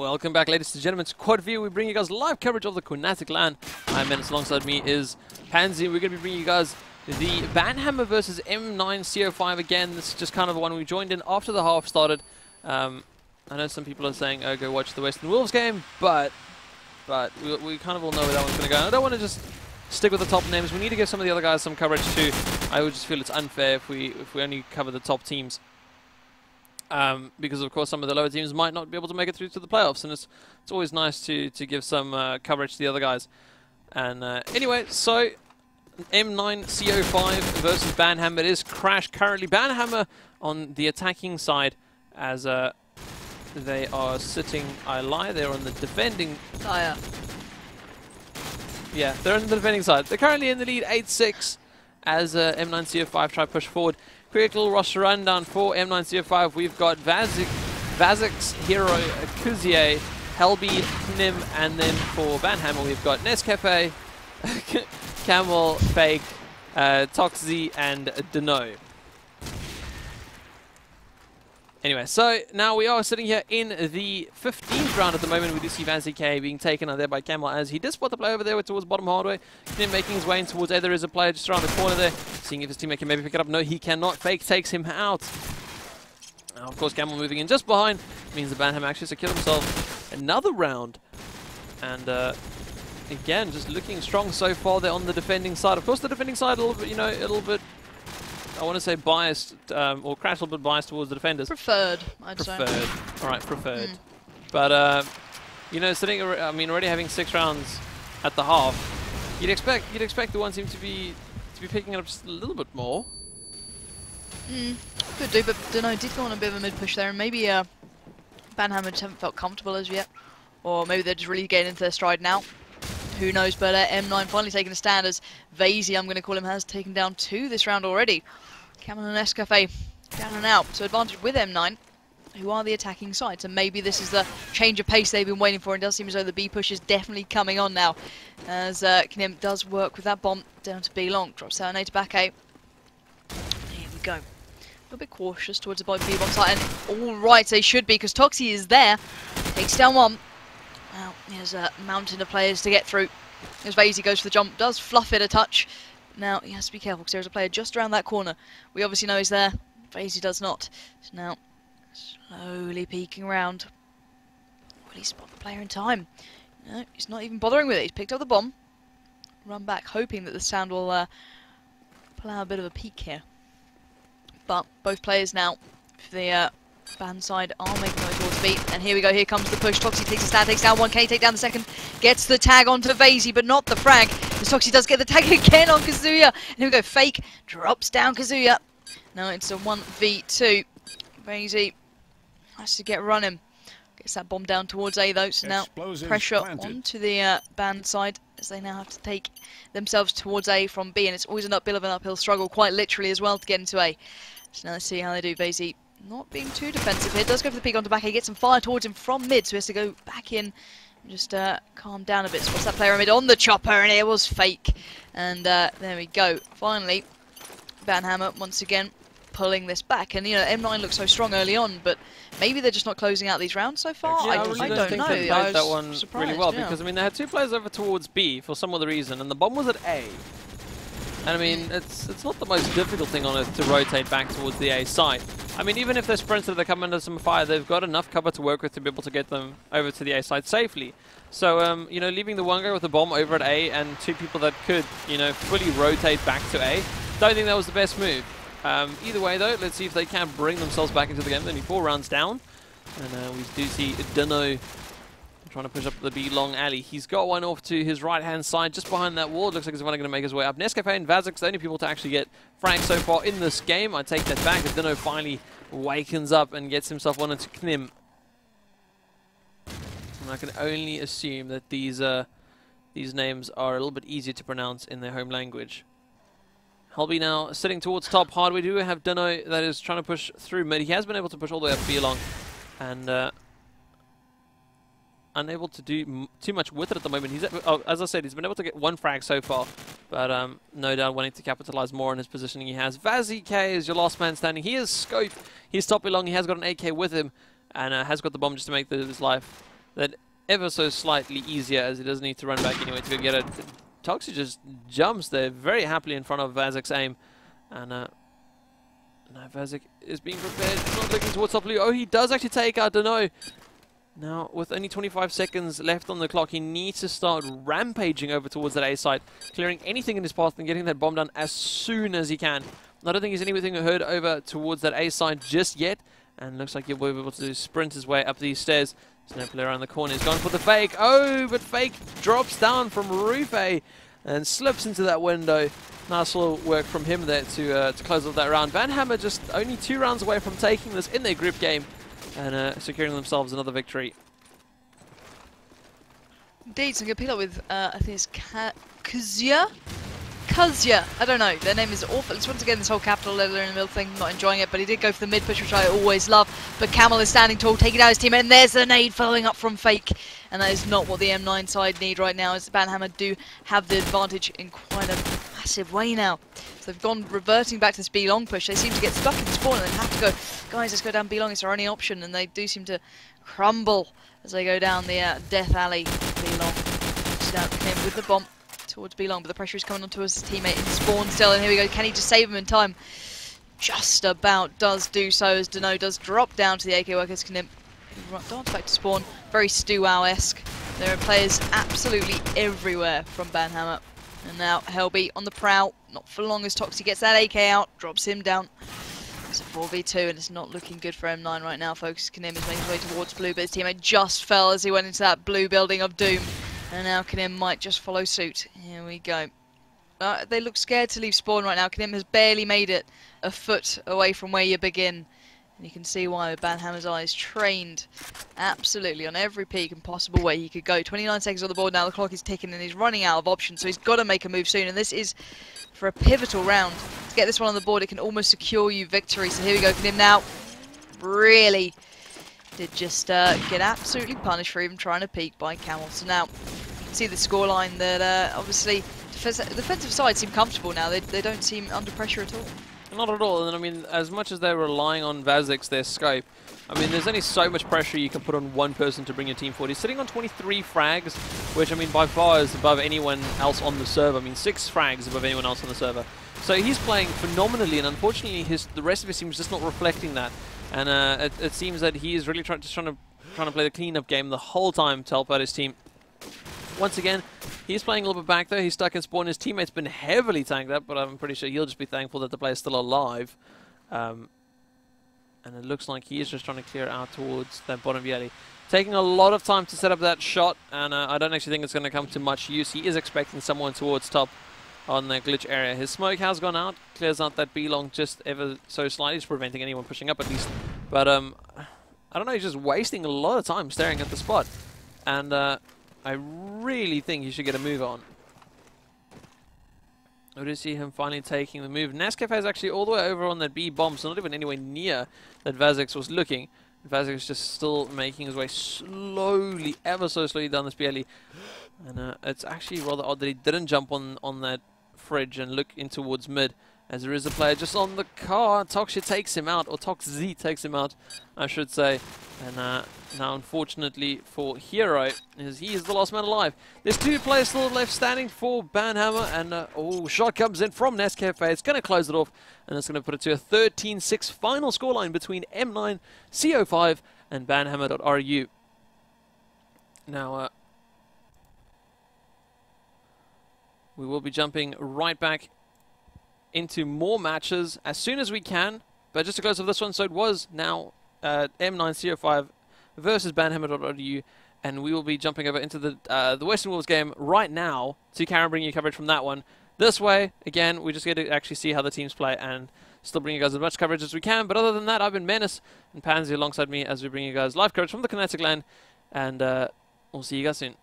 Welcome back, ladies and gentlemen, to Quad View. We bring you guys live coverage of the Qnatek LAN. I'm Menace, alongside me is Pansy. We're going to be bringing you guys the BanHammer versus M9co5 again. This is just kind of the one we joined in after the half started. I know some people are saying, oh, go watch the Western Wolves game, but we kind of all know where that one's going to go. And I don't want to just stick with the top names. We need to give some of the other guys some coverage too. I would just feel it's unfair if we only cover the top teams. Because of course some of the lower teams might not be able to make it through to the playoffs, and it's always nice to give some coverage to the other guys. And anyway, so M9co5 versus BanHammer. It is Crash currently. BanHammer on the attacking side, as they are sitting. I lie. They're on the defending. Oh yeah. Yeah, they're on the defending side. They're currently in the lead, 8-6, as M9co5 try to push forward. Quick little roster rundown for M9co5. We've got Vazix, Hero, Kuzie, Helby, Knim, and then for BanHammer we've got Qnatek, Camel, Fake, Toxzy, and Deno. Anyway, so now we are sitting here in the 15th round at the moment. We do see Vazix being taken out there by Camel, as he did spot the player over there towards bottom hardware. Knim making his way in towards A. There is a player just around the corner there, seeing if his teammate can maybe pick it up. No, he cannot. Fake takes him out. Now, of course, Camel moving in just behind means the BanHammer actually secured himself another round. And again, just looking strong so far. They're on the defending side. Of course, the defending side a little bit, a little bit, I want to say biased, or Crash a little bit biased towards the defenders. Preferred, I'd say. Preferred. Alright, preferred. But, sitting, already having 6 rounds at the half, you'd expect the one team to be picking it up just a little bit more. Could do, but Deno did go on a bit of a mid push there, and maybe BanHammer just haven't felt comfortable as yet. Or maybe they're just really getting into their stride now. Who knows, but M9 finally taking a stand, as Vazy, I'm going to call him, has taken down 2 this round already. Camel and Qnatek down and out, so advantage with M9, who are the attacking side. So maybe this is the change of pace they've been waiting for, and it does seem as though the B push is definitely coming on now, as Knim does work with that bomb down to B long, drops out an A to back A. Here we go. A little bit cautious towards the B bomb site, and all right, they should be, because Toxzy is there, takes down 1. Now, there's a mountain of players to get through. As Vazy goes for the jump, does fluff it a touch. Now, he has to be careful, because there's a player just around that corner. We obviously know he's there. Vazy does not. So now, slowly peeking around. Will he spot the player in time? No, he's not even bothering with it. He's picked up the bomb. Run back, hoping that the sound will pull out a bit of a peek here. But both players now, for the Ban side, are making their way towards B, and here we go, here comes the push. Toxzy takes a stand, takes down 1, can he take down the second? Gets the tag onto Vazy, but not the frag, as Toxzy does get the tag again on Kazuya. And here we go, Fake drops down Kazuya. Now it's a 1v2. Vazy has to get running. Gets that bomb down towards A though, so now pressure onto the Ban side, as they now have to take themselves towards A from B, and it's always a bit of an uphill struggle, quite literally as well, to get into A. So now let's see how they do. Vazy not being too defensive here, does go for the peek onto back. He gets some fire towards him from mid, so he has to go back in and just calm down a bit. So what's that player in mid on the chopper, and it was Fake. And there we go. Finally, BanHammer once again pulling this back. And M9 looks so strong early on, but maybe they're just not closing out these rounds so far. Yeah, I really don't think know. they played that one surprised, really well, yeah. because they had 2 players over towards B for some other reason, and the bomb was at A. And it's not the most difficult thing on earth to rotate back towards the A side. Even if they're sprinted, they come under some fire, they've got enough cover to work with to be able to get them over to the A side safely. So, leaving the one guy with the bomb over at A and 2 people that could, fully rotate back to A, don't think that was the best move. Either way, though, let's see if they can bring themselves back into the game. They're only 4 rounds down. And we do see Deno trying to push up the B long alley. He's got one off to his right-hand side, just behind that wall. It looks like he's finally going to make his way up. Qnatek and Vazix, the only people to actually get fragged so far in this game. I take that back, as Deno finally wakens up and gets himself one into Knim. And I can only assume that these names are a little bit easier to pronounce in their home language. Helby now sitting towards top hard. We do have Deno that is trying to push through mid. He has been able to push all the way up B long, and unable to do too much with it at the moment. He's as I said, he's been able to get 1 frag so far, but no doubt wanting to capitalize more on his positioning he has. Vazix is your last man standing. He is scoped. He's top along. He has got an AK with him, and has got the bomb just to make his life that ever so slightly easier, as he doesn't need to run back anyway to go get it. Toxie just jumps there very happily in front of Vazik's aim. And now Vazik is being prepared, not looking towards top blue. Oh, he does actually take out Dano. Now, with only 25 seconds left on the clock, he needs to start rampaging over towards that A site, clearing anything in his path and getting that bomb done as soon as he can. I don't think he's anything heard over towards that A site just yet, and looks like he'll be able to sprint his way up these stairs. There's no player around the corner. He's gone for the fake. Oh, but fake drops down from Rufe and slips into that window. Nice little work from him there to close off that round. BanHammer just only 2 rounds away from taking this in their group game and securing themselves another victory. Indeed, so I'm going to pick up with, I think it's Kuzya. I don't know. Their name is awful. It's once again this whole capital letter in the middle thing. Not enjoying it, but he did go for the mid push, which I always love. But Camel is standing tall, taking out his teammate, and there's the nade following up from Fake. And that is not what the M9 side need right now, as BanHammer do have the advantage in quite a massive way now. So they've gone reverting back to this B long push. They seem to get stuck in spawn and then have to go, guys, let's go down B long. It's our only option, and they do seem to crumble as they go down the death alley. B long, down him with the bomb towards B long, but the pressure is coming onto his teammate in spawn still, and here we go. Can he just save him in time? Just about does do so, as Dano does drop down to the AK workers. Can dance back to spawn. Very Stu-Wow-esque. There are players absolutely everywhere from BanHammer. And now Helby on the prowl. Not for long as Toxie gets that AK out, drops him down. It's a 4v2 and it's not looking good for M9 right now, folks. Kanim is making his way towards blue, but his teammate just fell as he went into that blue building of doom. And now Kanim might just follow suit. Here we go. They look scared to leave spawn right now. Kanim has barely made it a foot away from where you begin. And you can see why with BanHammer's eyes trained absolutely on every peak and possible way he could go. 29 seconds on the board now. The clock is ticking and he's running out of options. So he's got to make a move soon. And this is for a pivotal round. To get this one on the board, it can almost secure you victory. So here we go. Kanim now really did just get absolutely punished for even trying to peek by Camel. So now you can see the scoreline that obviously the defensive side seem comfortable now. They don't seem under pressure at all. Not at all, and I mean, as much as they're relying on Vazik's, their scope, I mean, there's only so much pressure you can put on one person to bring your team forward. He's sitting on 23 frags, which, I mean, by far is above anyone else on the server. I mean, 6 frags above anyone else on the server. So he's playing phenomenally, and unfortunately, the rest of his team is just not reflecting that. And it seems that he is really trying to play the clean-up game the whole time to help out his team. Once again, he's playing a little bit back there. He's stuck in spawn. His teammate's been heavily tanked up, but I'm pretty sure he'll just be thankful that the player's still alive. And it looks like he is just trying to clear out towards that bottom alley. Taking a lot of time to set up that shot, and I don't actually think it's going to come to much use. He is expecting someone towards top on the glitch area. His smoke has gone out, clears out that B-long just ever so slightly, just preventing anyone pushing up at least. But I don't know, he's just wasting a lot of time staring at the spot. And I really think he should get a move on. I do see him finally taking the move. Qnatek is actually all the way over on that B bomb, so not even anywhere near that Vazix was looking. Vazix is just still making his way slowly, ever so slowly down this BLE. And it's actually rather odd that he didn't jump on that fridge and look in towards mid, as there is a player just on the car. Toxie takes him out, or Toxie takes him out, I should say. And now, unfortunately for Hero, he is the last man alive. There's 2 players still left standing for BanHammer, and oh, shot comes in from Qnatek. It's going to close it off, and it's going to put it to a 13-6 final scoreline between M9co5 and BanHammer.ru. Now, we will be jumping right back into more matches as soon as we can, but just to close off this one, so it was now M9co5 versus BanHammer.ru, and we will be jumping over into the Western Wolves game right now to bring you coverage from that one. This way, again, we just get to actually see how the teams play and still bring you guys as much coverage as we can. But other than that, I've been Menace and Pansy alongside me as we bring you guys live coverage from the Qnatek lane, and we'll see you guys soon.